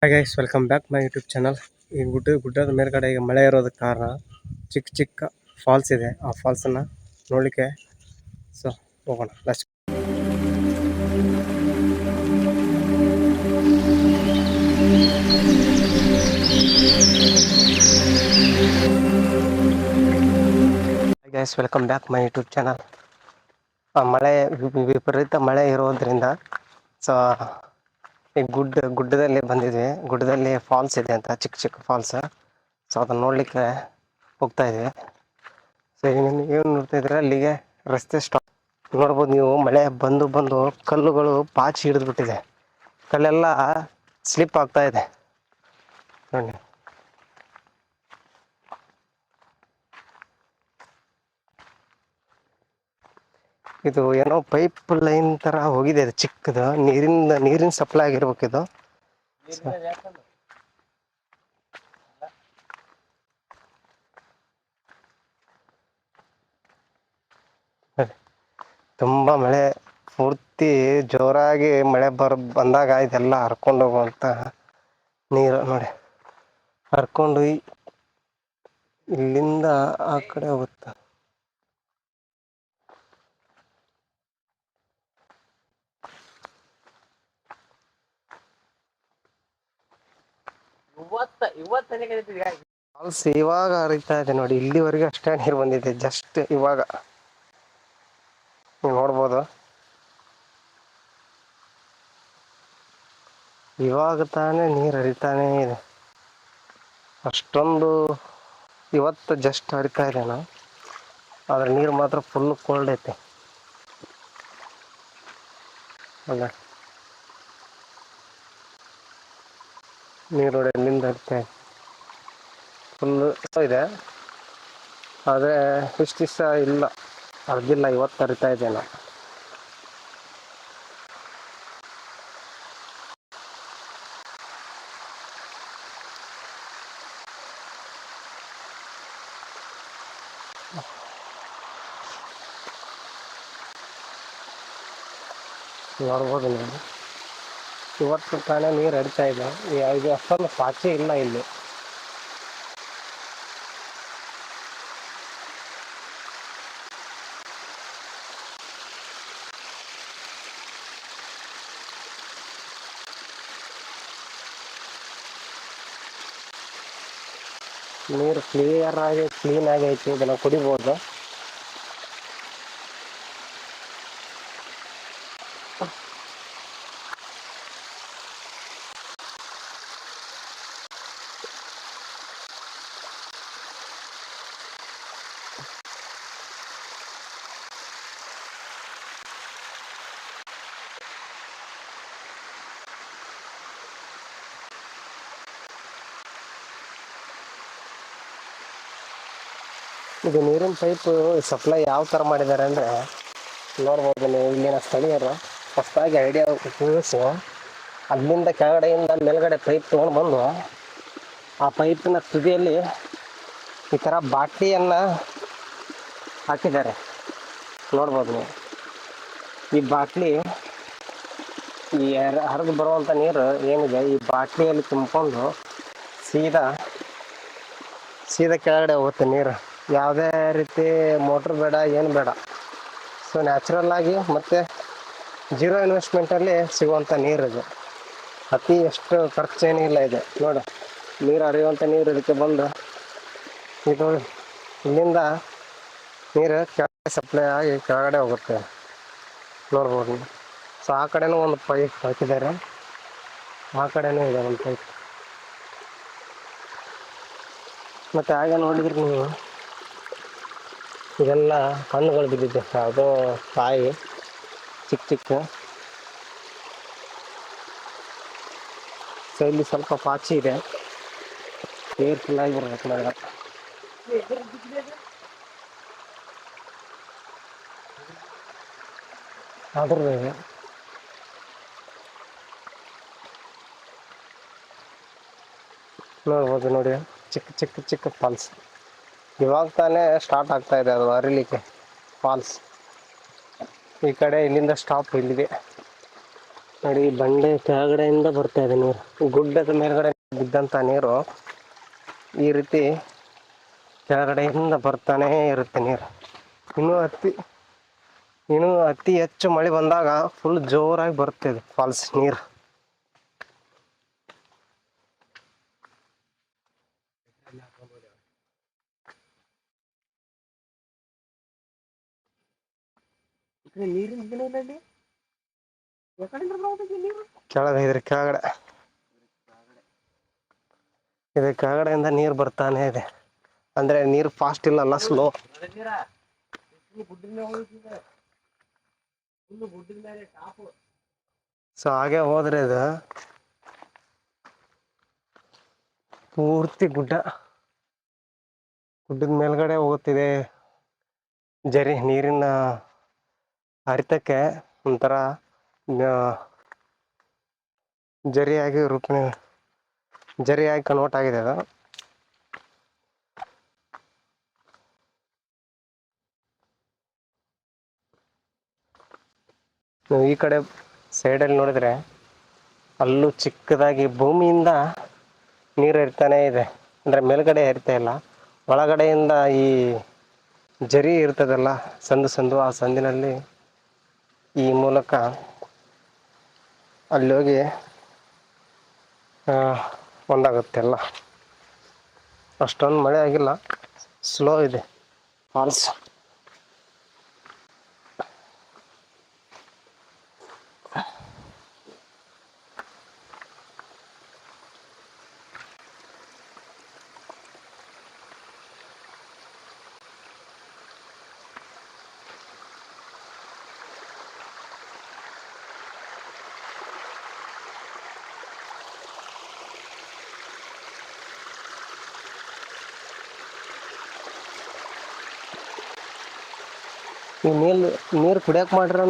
Hi guys, welcome back my YouTube channel. ಈ ಗುಡ್ಡದ ಮೇಲ್ಗಡೆ ಈಗ ಮಳೆ ಇರೋದಕ್ಕೆ ಕಾರಣ ಚಿಕ್ಕ ಚಿಕ್ಕ ಫಾಲ್ಸ್ ಇದೆ. ಆ ಫಾಲ್ಸನ್ನು ನೋಡಲಿಕ್ಕೆ ಸೊ ಹೋಗೋಣ. Let's hi guys, welcome back my YouTube channel. ಮಳೆ ವಿಪರೀತ ಮಳೆ ಇರೋದ್ರಿಂದ ಸೊ ಈ ಗುಡ್ಡದಲ್ಲಿ ಬಂದಿದ್ವಿ. ಗುಡ್ಡದಲ್ಲಿ ಫಾಲ್ಸ್ ಇದೆ ಅಂತ, ಚಿಕ್ಕ ಚಿಕ್ಕ ಫಾಲ್ಸ್. ಸೊ ಅದನ್ನ ನೋಡ್ಲಿಕ್ಕೆ ಹೋಗ್ತಾ ಇದ್ವಿ. ಸೊ ಏನು ನೋಡ್ತಾ ಇದ್ರೆ ಅಲ್ಲಿಗೆ ರಸ್ತೆ ಸ್ಟಾಪ್ ನೋಡ್ಬೋದು ನೀವು. ಮಳೆ ಬಂದು ಬಂದು ಕಲ್ಲುಗಳು ಪಾಚಿ ಹಿಡಿದ್ಬಿಟ್ಟಿದೆ. ಕಲ್ಲೆಲ್ಲ ಸ್ಲಿಪ್ ಆಗ್ತಾ ಇದೆ ನೋಡಿ. ಇದು ಏನೋ ಪೈಪ್ ಲೈನ್ ತರ ಹೋಗಿದೆ. ಇದು ಚಿಕ್ಕದು ನೀರಿನ ಸಪ್ಲೈ ಆಗಿರ್ಬೇಕು ಇದು. ತುಂಬಾ ಮಳೆ, ಪೂರ್ತಿ ಜೋರಾಗಿ ಮಳೆ ಬಂದಾಗ ಇದೆಲ್ಲ ಹರ್ಕೊಂಡು ಹೋಗುವಂತ ನೀರು ನೋಡಿ. ಹರ್ಕೊಂಡು ಇಲ್ಲಿಂದ ಆ ಕಡೆ ಹೋಗುತ್ತೆ. ಫಾಲ್ಸ್ ಇವಾಗ ಹರಿತಾ ಇದೆ ನೋಡಿ. ಇಲ್ಲಿವರೆಗೆ ಅಷ್ಟೇ ನೀರು ಬಂದಿದೆ. ಜಸ್ಟ್ ಇವಾಗ ನೀವು ನೋಡ್ಬೋದು. ಇವಾಗ ತಾನೇ ನೀರು ಹರಿತಾನೇ ಇದೆ. ಅಷ್ಟೊಂದು ಇವತ್ತು ಜಸ್ಟ್ ಹರಿತಾ ಇದೆನಾ, ಆದ್ರೆ ನೀರು ಮಾತ್ರ ಫುಲ್ ಕೋಲ್ಡ್ ಐತೆ ಅಲ್ಲ. ನೀರು ನೋಡಿ ಎಲ್ಲಿಂದ ಹರಿತಾ ಇದೆ, ಫುಲ್ ಇದೆ. ಆದರೆ ಇಷ್ಟು ದಿವಸ ಇಲ್ಲ, ಹರಿದಿಲ್ಲ. ಇವತ್ತು ಹರಿತಾ ಇದೆನಾ. ನೋಡ್ಬೋದು ನೀವು. ಇವತ್ತು ತಾನೇ ನೀರು ಹರಿತಾ ಇದೆ. ಇದು ಅಷ್ಟೊಂದು ಪಾಚಿ ಇಲ್ಲ ಇಲ್ಲಿ. ನೀರು ಕ್ಲೀನ್ ಆಗಿ ಐತಿ. ಇದನ್ನು ಕುಡಿಬೋದು. ಇದು ನೀರಿನ ಪೈಪ್ ಸಪ್ಲೈ ಯಾವ ಥರ ಮಾಡಿದ್ದಾರೆ ಅಂದರೆ ನೋಡ್ಬೋದು ನೀವು. ಇಲ್ಲಿನ ಸ್ಥಳೀಯರು ಹೊಸದಾಗಿ ಐಡಿಯಾ ಉಪಯೋಗಿಸಿ ಅಲ್ಲಿಂದ ಕೆಳಗಡೆಯಿಂದ ಮೇಲ್ಗಡೆ ಪೈಪ್ ತೊಗೊಂಡು ಬಂದು ಆ ಪೈಪಿನ ತುದಿಯಲ್ಲಿ ಈ ಥರ ಬಾಟ್ಲಿಯನ್ನು ಹಾಕಿದ್ದಾರೆ. ನೋಡ್ಬೋದು ನೀವು. ಈ ಬಾಟ್ಲಿ ಈ ಹರಿದು ಬರುವಂಥ ನೀರು ಏನಿದೆ ಈ ಬಾಟ್ಲಿಯಲ್ಲಿ ತುಂಬಿಕೊಂಡು ಸೀದಾ ಕೆಳಗಡೆ ಹೋಗುತ್ತೆ ನೀರು. ಯಾವುದೇ ರೀತಿ ಮೋಟ್ರ್ ಬೇಡ, ಏನು ಬೇಡ. ಸೊ ನ್ಯಾಚುರಲ್ ಆಗಿ ಮತ್ತು ಜೀರೋ ಇನ್ವೆಸ್ಟ್ಮೆಂಟಲ್ಲಿ ಸಿಗುವಂಥ ನೀರು ಇದು. ಅತಿ ಎಷ್ಟು ಖರ್ಚೇನೂ ಇಲ್ಲ ಇದೆ ನೋಡಿ. ನೀರು ಹರಿಯುವಂಥ ನೀರು ಇದಕ್ಕೆ ಬಂದು ಇದು ಇಲ್ಲಿಂದ ನೀರು ಕೆಳಗಡೆ ಸಪ್ಲೈ ಆಗಿ ಕೆಳಗಡೆ ಹೋಗುತ್ತೆ ನೋಡ್ಬೋದು. ಸೊ ಆ ಕಡೆನೂ ಒಂದು ಪೈಪ್ ಹಾಕಿದ್ದಾರೆ, ಆ ಕಡೆನೂ ಇದೆ ಒಂದು ಪೈಪ್. ಮತ್ತು ಹಾಗೆ ನೋಡಿದ್ರೆ ನೀವು ಇದೆಲ್ಲ ಹಣ್ಣುಗಳು ಬಿದ್ದಿದೆ. ಯಾವುದೋ ಕಾಯಿ ಚಿಕ್ಕ ಚಿಕ್ಕ. ಸೊ ಇಲ್ಲಿ ಸ್ವಲ್ಪ ಪಾಚಿ ಇದೆ. ಕೇರ್ಫುಲ್ ಆಗಿರ್ಬೇಕು ಮೇಡಮ್. ಆದ್ರೂ ನೋಡ್ಬೋದು ನೋಡಿ, ಚಿಕ್ಕ ಚಿಕ್ಕ ಚಿಕ್ಕ ಫಾಲ್ಸ್. ಇವಾಗ ತಾನೇ ಸ್ಟಾರ್ಟ್ ಆಗ್ತಾ ಇದೆ ಅದು ಹರಿಲಿಕ್ಕೆ ಫಾಲ್ಸ್. ಈ ಕಡೆ ಇಲ್ಲಿಂದ ಸ್ಟಾಪ್ ಇಲ್ಲಿಗೆ. ನೋಡಿ ಬಂಡೆ ಕೆಳಗಡೆಯಿಂದ ಬರ್ತಾ ಇದೆ ನೀರು, ಗುಡ್ಡದ ಮೇಲ್ಗಡೆ ಬಿದ್ದಂಥ ನೀರು ಈ ರೀತಿ ಕೆಳಗಡೆಯಿಂದ ಬರ್ತಾನೇ ಇರುತ್ತೆ ನೀರು. ಇನ್ನು ಅತಿ ಹೆಚ್ಚು ಮಳೆ ಬಂದಾಗ ಫುಲ್ ಜೋರಾಗಿ ಬರುತ್ತೆ ಇದು ಫಾಲ್ಸ್ ನೀರು. ಕೆಳಗಡೆ ಇದು ಕೆಳಗಡೆಯಿಂದ ನೀರು ಬರ್ತಾನೆ ಇದೆ. ಅಂದ್ರೆ ನೀರು ಫಾಸ್ಟ್ ಇಲ್ಲಲ್ಲ, ಸ್ಲೋ. ಸೊ ಹಾಗೆ ಹೋದ್ರೆ ಇದು ಪೂರ್ತಿ ಗುಡ್ಡದ ಮೇಲ್ಗಡೆ ಹೋಗುತ್ತಿದೆ. ನೀರಿನ ಹರಿತಕ್ಕೆ ಒಂಥರ ಜರಿಯಾಗಿ ಕನ್ವರ್ಟ್ ಆಗಿದೆ ಅದು. ನೀವು ಈ ಕಡೆ ಸೈಡಲ್ಲಿ ನೋಡಿದ್ರೆ ಅಲ್ಲೂ ಚಿಕ್ಕದಾಗಿ ಭೂಮಿಯಿಂದ ನೀರು ಹರಿತಾನೇ ಇದೆ. ಅಂದರೆ ಮೇಲ್ಗಡೆ ಹರಿತಾ ಇಲ್ಲ, ಒಳಗಡೆಯಿಂದ ಈ ಜರಿ ಇರ್ತದಲ್ಲ, ಸಂದು ಆ ಸಂದಿನಲ್ಲಿ ಈ ಮೂಲಕ ಅಲ್ಲಿ ಹೋಗಿ ಒಂದಾಗುತ್ತೆಲ್ಲ. ಅಷ್ಟೊಂದು ಮಳೆ ಆಗಿಲ್ಲ, ಸ್ಲೋ ಇದೆ ಫಾಲ್ಸ್. ಈ ನೀರು ಕುಡಿಯಕ್ಕೆ ಮಾಡ್ರ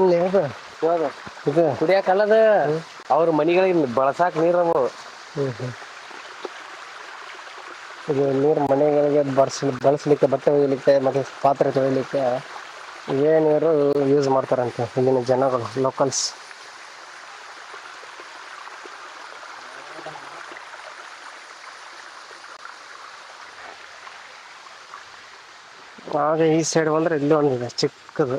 ಇದು ಕುಡಿಯಕಲ್ಲದ ಅವ್ರ ಮನಿಗಳಿಗೆ ಬಳಸಾಕ ನೀರವು. ಇದು ನೀರು ಮನೆಗಳಿಗೆ ಬಳಸಲಿಕ್ಕೆ, ಬಟ್ಟೆ ಒಯ್ಯಲಿಕ್ಕೆ ಮತ್ತು ಪಾತ್ರೆ ತೊಳಿಲಿಕ್ಕೆ ಇವೇ ನೀರು ಯೂಸ್ ಮಾಡ್ತಾರಂತೆ ಇಲ್ಲಿನ ಜನಗಳು, ಲೋಕಲ್ಸ್. ಹಾಗೆ ಈ ಸೈಡ್ ಬಂದರೆ ಇಲ್ಲಿ ಒಂದಿದೆ ಚಿಕ್ಕದು.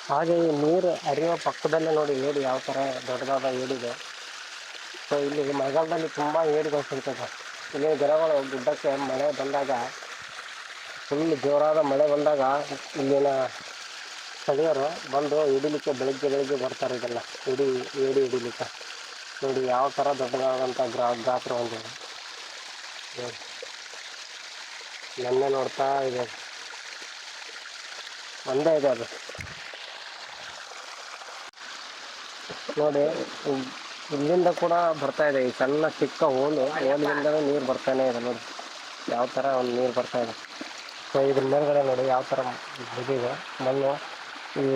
ಹಾಗೆ ಈ ನೀರು ಹರಿಯುವ ಪಕ್ಕದಲ್ಲೇ ನೋಡಿ ಏಡಿ ಯಾವ ಥರ ದೊಡ್ಡದಾದ ಏಡಿದೆ. ಸೊ ಇಲ್ಲಿ ಮಳೆಗಾಲದಲ್ಲಿ ತುಂಬ ಏಡಿಗಳು ಸಿಗ್ತದೆ. ಇಲ್ಲಿನ ಗಿಡಗಳು ಗುಡ್ಡಕ್ಕೆ ಮಳೆ ಬಂದಾಗ, ಫುಲ್ ಜೋರಾದ ಮಳೆ ಬಂದಾಗ ಇಲ್ಲಿನ ಸ್ಥಳೀಯರು ಬಂದು ಹಿಡಿಲಿಕ್ಕೆ ಬೆಳಿಗ್ಗೆ ಬರ್ತಾರೆ. ಇದೆಲ್ಲ ಏಡಿ ಹಿಡಿಲಿಕ್ಕೆ ನೋಡಿ ಯಾವ ಥರ ದೊಡ್ಡದಾದಂಥ ಗಾತ್ರ ಹೊಂದಿದೆ. ನನ್ನೇ ನೋಡ್ತಾ ಇದೆ, ಒಂದೇ ಇದೆ ಅದು ನೋಡಿ. ಇಲ್ಲಿಂದ ಕೂಡ ಬರ್ತಾ ಇದೆ, ಈ ಸಣ್ಣ ಚಿಕ್ಕ ಹೋಲಿಂದಲೇ ನೀರು ಬರ್ತಾನೆ ಇದೆ ನೋಡಿ, ಯಾವ ಥರ ಒಂದು ನೀರು ಬರ್ತಾ ಇದೆ. ಸೊ ಇದ್ರ ಮೇಲ್ಗಡೆ ನೋಡಿ ಯಾವ ಥರ ಬಿದ್ದಿದೆ ಮಣ್ಣು.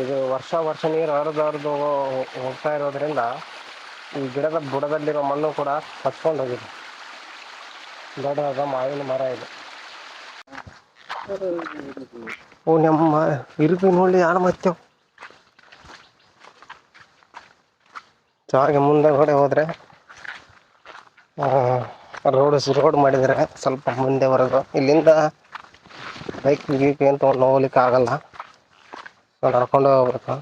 ಇದು ವರ್ಷ ನೀರು ಹರಿದು ಹೋಗ್ತಾ ಇರೋದ್ರಿಂದ ಈ ಗಿಡದ ಬುಡದಲ್ಲಿರೋ ಮಣ್ಣು ಕೂಡ ಹಚ್ಕೊಂಡು ಹೋಗಿದೆ. ದೊಡ್ಡದಾದ ಮಾವಿನ ಮರ ಇದೆ. ನಮ್ಮ ಇರುಪಿ ನೋಡಿ ಯಾರು ಮತ್ತೇವು. ಹಾಗೆ ಮುಂದೆ ಹೋದರೆ ರೋಡ್ ಮಾಡಿದರೆ ಸ್ವಲ್ಪ ಮುಂದೆವರೆಗೂ ಇಲ್ಲಿಂದ ಬೈಕ್ ಏನು ತೊಗೊಂಡು ಹೋಗ್ಲಿಕ್ಕೆ ಆಗಲ್ಲ, ನಡ್ಕೊಂಡು ಹೋಗ್ಬೇಕು.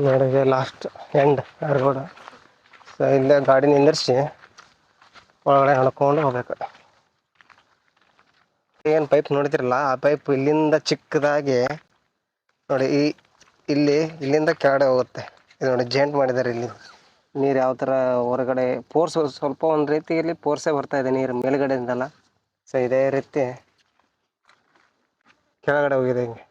ನೋಡಿದೆ ಲಾಸ್ಟ್ ಎಂಡ್ ರೋಡ್. ಸೊ ಇಲ್ಲೇ ಗಾಡಿ ನಿಂದಿರಿಸಿ ಒಳಗಡೆ ನಡ್ಕೊಂಡು ಹೋಗ್ಬೇಕು. ಏನು ಪೈಪ್ ನೋಡ್ತಿರಲ್ಲ, ಆ ಪೈಪ್ ಇಲ್ಲಿಂದ ಚಿಕ್ಕದಾಗಿ ನೋಡಿ ಇಲ್ಲಿಂದ ಕೆಳಗಡೆ ಹೋಗುತ್ತೆ. ಇದು ನೋಡಿ ಜೇಂಟ್ ಮಾಡಿದ್ದಾರೆ ಇಲ್ಲಿ. ನೀರು ಯಾವ ಥರ ಹೊರಗಡೆ ಫೋರ್ಸ್ ಸ್ವಲ್ಪ ಒಂದು ರೀತಿಯಲ್ಲಿ ಫೋರ್ಸೇ ಬರ್ತಾ ಇದೆ ನೀರು ಮೇಲ್ಗಡೆಯಿಂದಲ್ಲ. ಸೊ ಇದೇ ರೀತಿ ಕೆಳಗಡೆ ಹೋಗಿದೆ ಹಿಂಗೆ.